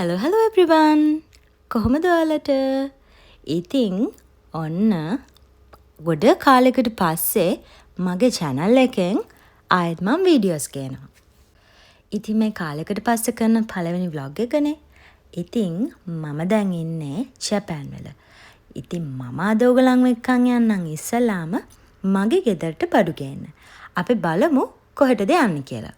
hello everyone. කොහොමද ඔයාලට? ඉතින් ඔන්න ගොඩ කාලෙකට පස්සේ මගේ channel එකෙන් ආයෙත් මම වීඩියෝස් ගේනවා. ඉතින් මේ කාලෙකට පස්සේ කරන පළවෙනි vlog එකනේ. ඉතින් මම දැන් ඉන්නේ ජපාන් වල. ඉතින් මම අද ඔයගලන් එක්කන් යන්නම් ඉස්සලාම මගේ ගෙදරට බඩු ගේන්න. අපි බලමු කොහෙටද යන්නේ කියලා.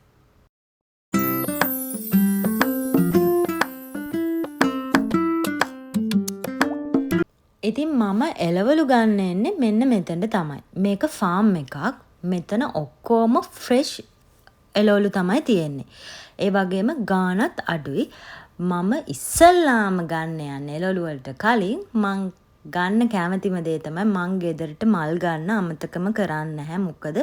ඉතින් මම එළවලු ගන්න එන්නේ මෙන්න මෙතනට තමයි. මේක ෆාම් එකක්. මෙතන ඔක්කොම ෆ්‍රෙෂ් එළවලු තමයි තියෙන්නේ. ඒ වගේම ගාණත් අඩුයි. මම ඉස්සල්ලාම ගන්න යන්නේ එළවලු වලට කලින් මං ගන්න කැමතිම දේ තමයි මං ගෙදරට මල් ගන්න අමතකම කරන්නේ නැහැ. මොකද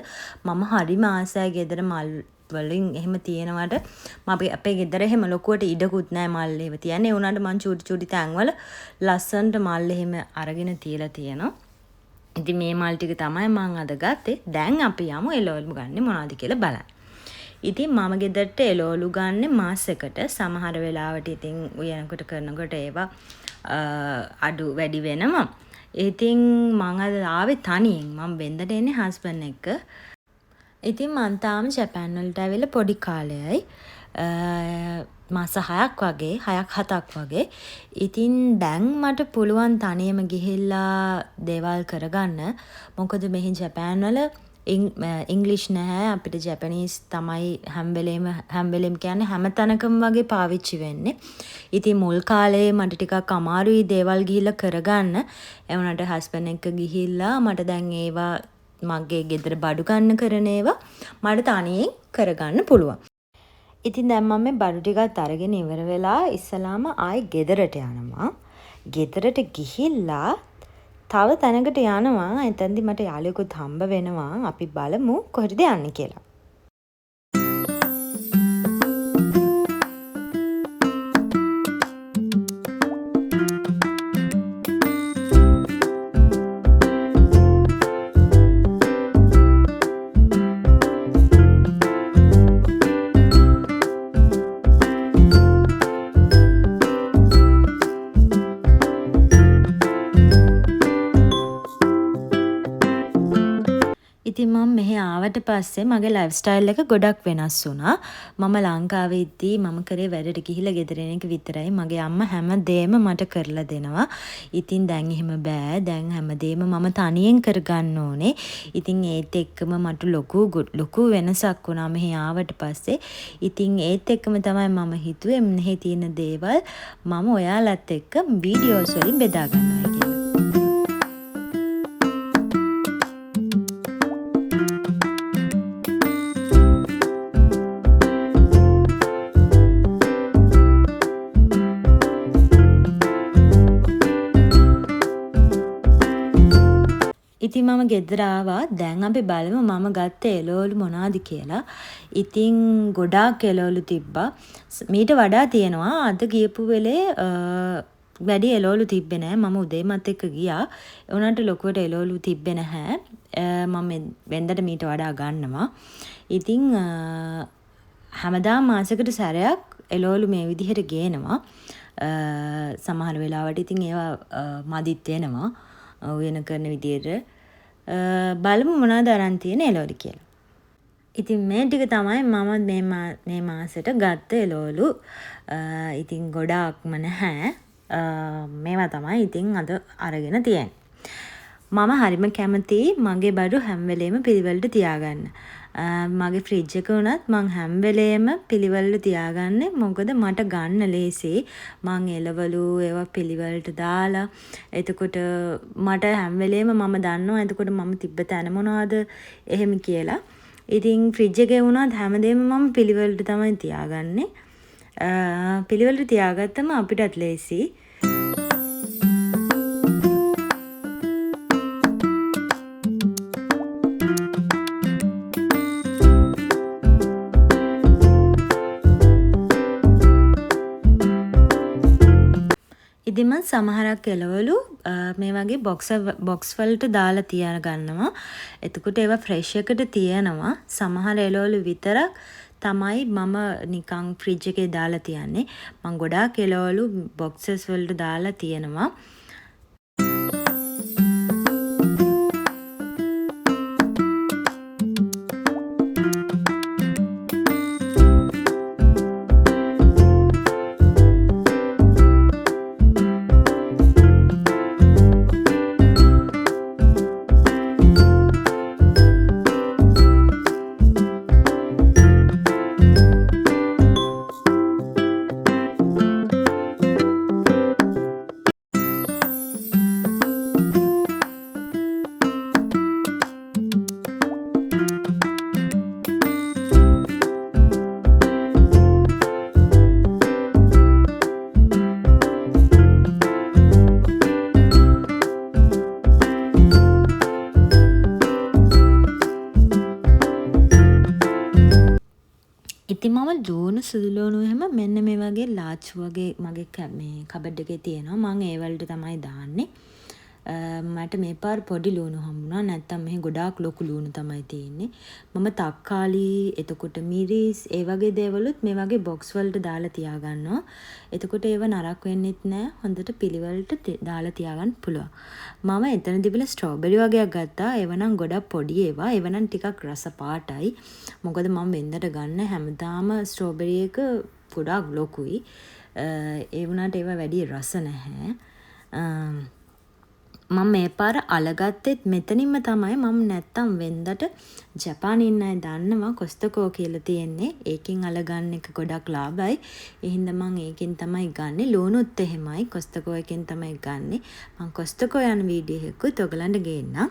මම හරිම ආසයි ගෙදර මල් වලින් එහෙම තියෙනවට අපේ ගෙදර එහෙම ලොකුවට ඉඩකුත් නැහැ මල් එහෙම තියන්නේ. ඒ උනාට මං චූටි තැන්වල ලස්සනට මල් එහෙම අරගෙන තියලා තියෙනවා. ඉතින් මේ මල් ටික තමයි මං අද ගත්තේ. දැන් අපි යමු එළවලු ගන්න මොනවද කියලා බලන්න. ඉතින් මම ගෙදරට එළවලු ගන්න මාසෙකට සමහර වෙලාවට ඉතින් උයනකොට කරනකොට ඒවා අඩු වැඩි වෙනවා. ඉතින් මං අද ආවේ තනියෙන්. මම වෙන්දට එන්නේ හස්බන්ඩ් එක්ක. ඉතින් මං තාම ජපාන් වලට ඇවිල්ලා පොඩි කාලයයි. මාස 6ක් වගේ 6-7ක් වගේ. ඉතින් දැන් මට පුළුවන් තනියම ගිහිල්ලා දේවල් කරගන්න. මොකද මෙහි ජපාන් වල ඉංග්ලිෂ් නැහැ. අපිට ජැපනීස් තමයි හැම වෙලේම කියන්නේ හැම තැනකම වගේ පාවිච්චි වෙන්නේ. ඉතින් මුල් කාලේ මට ටිකක් අමාරුයි දේවල් ගිහිල්ලා කරගන්න. ඒ වුණාට හස්බන්ඩ් එක්ක ගිහිල්ලා මට දැන් ඒවා මගේ ගෙදර බඩු ගන්න කරන ඒවා මට තනියෙන් කරගන්න පුළුවන්. ඉතින් දැන් මම මේ බඩු ටිකත් අරගෙන ඉවර වෙලා ඉස්සලාම ආයි ගෙදරට යනවා. ගෙදරට ගිහිල්ලා තව තැනකට යනවා. එතෙන්දි මට යාළුවෙකුත් හම්බ වෙනවා. අපි බලමු කොහෙද යන්නේ කියලා. ඉතින් මම මෙහි ආවට පස්සේ මගේ ලයිෆ් ස්ටයිල් එක ගොඩක් වෙනස් වුණා. මම ලංකාවේ ඉද්දී මම කරේ වැඩට ගිහිල්ලා ගෙදර එන එක විතරයි. මගේ අම්මා හැමදේම මට කරලා දෙනවා. ඉතින් දැන් එහෙම බෑ. දැන් හැමදේම මම තනියෙන් කරගන්න ඕනේ. ඉතින් ඒත් එක්කම මට ලොකු වෙනසක් වුණා මෙහි ආවට පස්සේ. ඉතින් ඒත් එක්කම තමයි මම හිතුවේ මෙහි තියෙන දේවල් මම ඔයාලත් එක්ක වීඩියෝස් වලින් බෙදා ගන්නවා කියලා. ඉතින් මම ගෙදර ආවා. දැන් අපි බලමු මම ගත්ත එළවලු මොනවාද කියලා. ඉතින් ගොඩාක් එළවලු තිබ්බා. මීට වඩා තියෙනවා. අද ගියපු වෙලේ වැඩි එළවලු තිබ්බේ නැහැ. මම උදේමත් එක්ක ගියා. ඒ උනාට ලොකුවට එළවලු තිබ්බේ නැහැ. මම වෙන්දට මීට වඩා ගන්නවා. ඉතින් හැමදාම මාසෙකට සැරයක් එළවලු මේ විදිහට ගේනවා. සමහර වෙලාවට ඉතින් ඒවා මදිත් වෙනවා. උයන කරන විදියට බලමු මොනවද අරන් තියෙන එළවලු කියලා. ඉතින් මේ ටික තමයි මම මේ මාසෙට ගත්ත එළවලු. ඉතින් ගොඩාක්ම නැහැ. මේවා තමයි ඉතින් අද අරගෙන තියෙන්නේ. මම හරිම කැමතියි මගේ බඩු හැම වෙලේම පිළිවෙලට තියාගන්න. මගේ ෆ්‍රිජ් එක උනත් මං හැම වෙලේම පිළිවෙලට තියාගන්නේ. මොකද මට ගන්න ලේසි. මං එළවලු ඒවා පිළිවෙලට දාලා එතකොට මට හැම වෙලේම මම දන්නවා එතකොට මම තිබ්බ තැන මොනවද එහෙම කියලා. ඉතින් ෆ්‍රිජ් එකේ උනත් හැමදේම මම පිළිවෙලට තමයි තියාගන්නේ. පිළිවෙලට තියාගත්තම අපිටත් ලේසි. ඉතින් මම සමහරක් එළවලු මේ වගේ බොක්ස් වලට දාලා තියාගන්නවා. එතකොට ඒවා ෆ්‍රෙෂ් එකට තියෙනවා. සමහර එළවලු විතරක් තමයි මම නිකන් ෆ්‍රිජ් එකේ දාලා තියන්නේ. මම ගොඩාක් එළවලු බොක්සස් වලට දාලා තියෙනවා. ඉතින් මම ලූණු සුදු ලූණු එහෙම මෙන්න මේ වගේ ලාච්චු වගේ මගේ මේ කබඩ් එකේ තියෙනවා. මම ඒ වලට තමයි දාන්නේ. මට මේ පාර පොඩි ලූණු හම්බුණා. නැත්තම් මෙහි ගොඩාක් ලොකු ලූණු තමයි තියෙන්නේ. මම තක්කාලි, එතකොට මිරිස්, ඒ වගේ දේවලුත් මේ වගේ බොක්ස් වලට දාලා තියාගන්නවා. එතකොට ඒව නරක වෙන්නෙත් නෑ. හොඳට පිළිවෙලට දාලා තියාගන්න පුළුවන්. මම එතන තිබිලා ස්ට්‍රෝබෙරි වගේක් ගත්තා. ඒව නම් ගොඩක් පොඩි ඒවා. ඒව නම් ටිකක් රස පාටයි. මොකද මම වෙන්දට ගන්න හැමදාම ස්ට්‍රෝබෙරි එක ගොඩාක් ලොකුයි. ඒ වුණාට ඒව වැඩි රස නැහැ. මම මේ පාර අලගත්තෙත් මෙතනින්ම තමයි. මම නැත්තම් වෙන්දට ජපානයේ ඉන්න අය දන්නවා කොස්තකෝ කියලා තියෙන්නේ. ඒකෙන් අලගන්න එක ගොඩක් ලාභයි. ඒ හින්දා මම ඒකෙන් තමයි ගන්නෙ. ලූණුත් එහෙමයි කොස්තකෝ එකෙන් තමයි ගන්නෙ. මම කොස්තකෝ යන වීඩියෝ එකකුත් ඔයගලන්ට ගේන්නම්.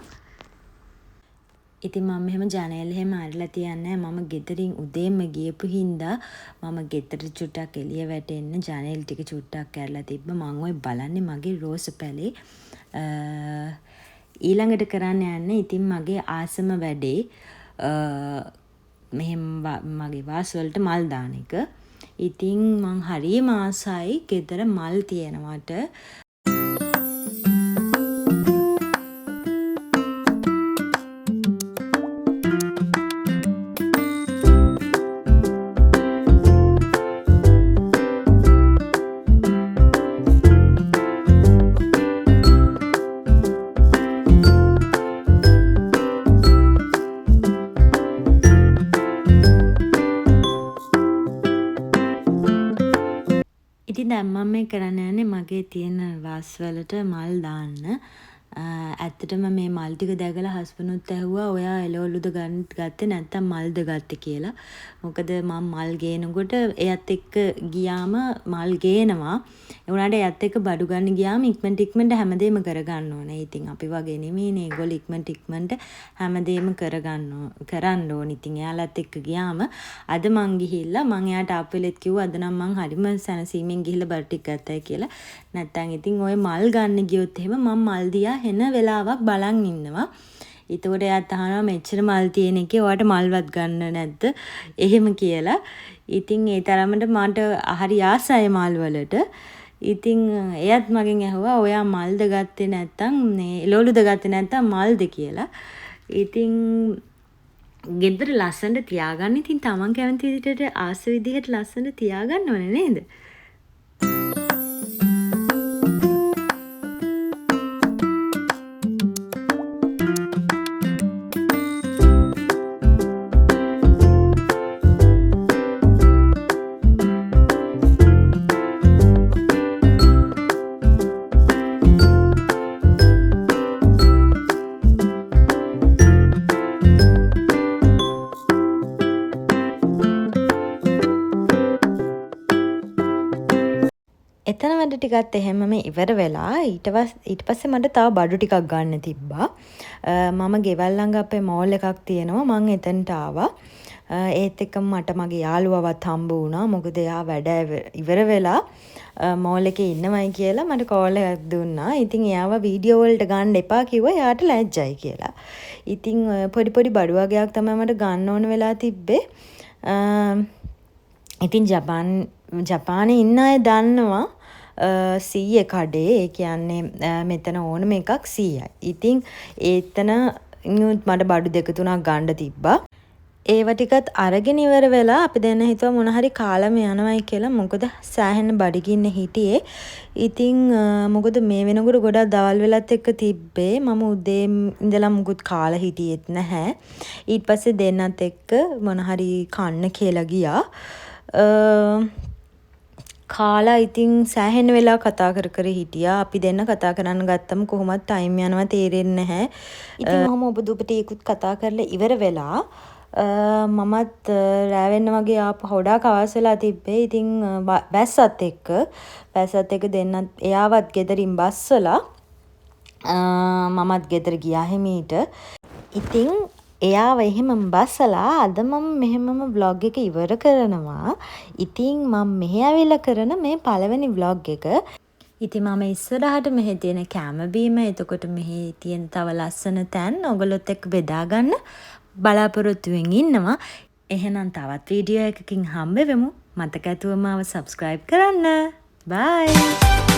ඉතින් මම මෙහෙම ජනේල් එහෙම අරලා තියන්නේ. මම ගෙදරින් උදේම ගියපු හින්දා මම ගෙදර චුට්ටක් එළිය වැටෙන්න ජනේල් ටික චුට්ටක් කරලා තිබ්බා. මම ඔය බලන්නේ මගේ රෝස පැලේ ඊළඟට කරන්න යන්නේ. ඉතින් මගේ ආසම වැඩේ මෙහෙම මගේ වාස් වලට මල් දාන එක. ඉතින් මං හරියම ආසයි ගෙදර මල් තියෙනවට. ඉතින් දැන් මම මේ කරන්න යන්නේ මගේ තියෙන වාස් වලට මල් දාන්න. ඇත්තටම මේ මල් ටික දැකලා හස්බන්ඩ්ුත් ඇහුවා ඔයා එළවලුද ගත්තේ නැත්නම් මල්ද ගත්තේ කියලා. මොකද මම මල් ගේනකොට එයත් එක්ක ගියාම මල් ගේනවා. ඒ වුණාට එයත් එක්ක බඩු ගන්න ගියාම ඉක්මනට හැමදේම කරගන්න ඕනේ. ඉතින් අපි වගේ නෙමෙයිනේ. ඒගොල්ලෝ ඉක්මනට හැමදේම කරන්න ඕනේ. ඉතින් එයාලත් එක්ක ගියාම අද මං ගිහිල්ලා මං එයාට ආපෙලෙත් කිව්වා අද නම් මං හරිම සැනසීමෙන් ගිහිල්ලා බඩු ටික ගත්තයි කියලා. නැත්නම් ඉතින් ඔය මල් ගන්න ගියොත් එහෙම මම මල් දිහා හෙන වෙලාවක් බලන් ඉන්නවා. ඒතකොට එයාත් අහනවා මෙච්චර මල් තියෙන එකේ ඔයාට මල්වත් ගන්න නැද්ද? එහෙම කියලා. ඉතින් ඒ තරමට මට හරි ආසයි මල් වලට. ඉතින් එයාත් මගෙන් ඇහුවා ඔයා මල්ද ගත්තේ නැත්නම් මේ එළවලුද ගත්තේ නැත්නම් මල්ද කියලා. ඉතින් ගෙදර ලස්සනට තියාගන්න. ඉතින් තමන් කැමති විදිහට ආස විදිහට ලස්සනට තියාගන්න ඕනේ නේද? එතන වැඩ ටිකත් එහෙමම ඉවර වෙලා ඊට පස්සේ මට තව බඩු ටිකක් ගන්න තිබ්බා. මම ගෙවල් ළඟ අපේ මෝල් එකක් තියෙනවා. මම එතනට ආවා. ඒත් එක්කම මට මගේ යාළුවවත් හම්බ වුණා. මොකද එයා වැඩ ඉවර වෙලා මෝල් එකේ ඉන්නවයි කියලා මට කෝල් එකක් දුන්නා. ඉතින් එයාව වීඩියෝ වලට ගන්න එපා කිව්වා. එයාට ලැජ්ජයි කියලා. ඉතින් පොඩි බඩු වගේක් තමයි මට ගන්න ඕන වෙලා තිබ්බේ. ඉතින් ජපානයේ ඉන්න අය දන්නවා සීය කඩේ. ඒ කියන්නේ මෙතන ඕනම එකක් 100යි. ඉතින් ඒතන මට බඩු 2-3ක් ගන්න තිබ්බා. ඒව ටිකත් අරගෙන ඉවර වෙලා අපි දෙන්න හිතුවා මොන හරි කාලම යනවයි කියලා. මොකද සෑහෙන බඩගින්න හිටියේ. ඉතින් මොකද මේ වෙනකොට ගොඩක් දවල් වෙලත් එක්ක තිබ්බේ. මම උදේ ඉඳලා මුකුත් කාලා හිටියෙත් නැහැ. ඊට පස්සේ දෙන්නත් එක්ක මොන හරි කන්න කියලා ගියා. කාලා ඉතින් සෑහෙන වෙලා කතා කර කර හිටියා. අපි දෙන්න කතා කරන්න ගත්තම කොහොමත් ටයිම් යනවා තේරෙන්නේ නැහැ. ඉතින් මම ඔබ දුපටියකුත් කතා කරලා ඉවර වෙලා මමත් රෑ වෙන්න වගේ ආපහු හොඩාක් අවස් වෙලා තිබ්බේ. ඉතින් බැස්සත් එක්ක දෙන්නත් එයාවත් ගෙදරින් බස්සලා මමත් ගෙදර ගියා හිමීට. ඉතින් එයාව එහෙම බස්සලා අද මම මෙහෙමම vlog එක ඉවර කරනවා. ඉතින් මම මෙහෙ ඇවිල්ලා කරන මේ පළවෙනි vlog එක. ඉතින් මම ඉස්සරහට මෙහෙ තියෙන කැම බීම, එතකොට මෙහෙ තියෙන තව ලස්සන තැන් ඔයගොල්ලොත් එක්ක බෙදා ගන්න බලාපොරොත්තුවෙන් ඉන්නවා. එහෙනම් තවත් වීඩියෝ එකකින් හම්බෙමු. මතක ඇතුව මාව subscribe කරන්න. bye.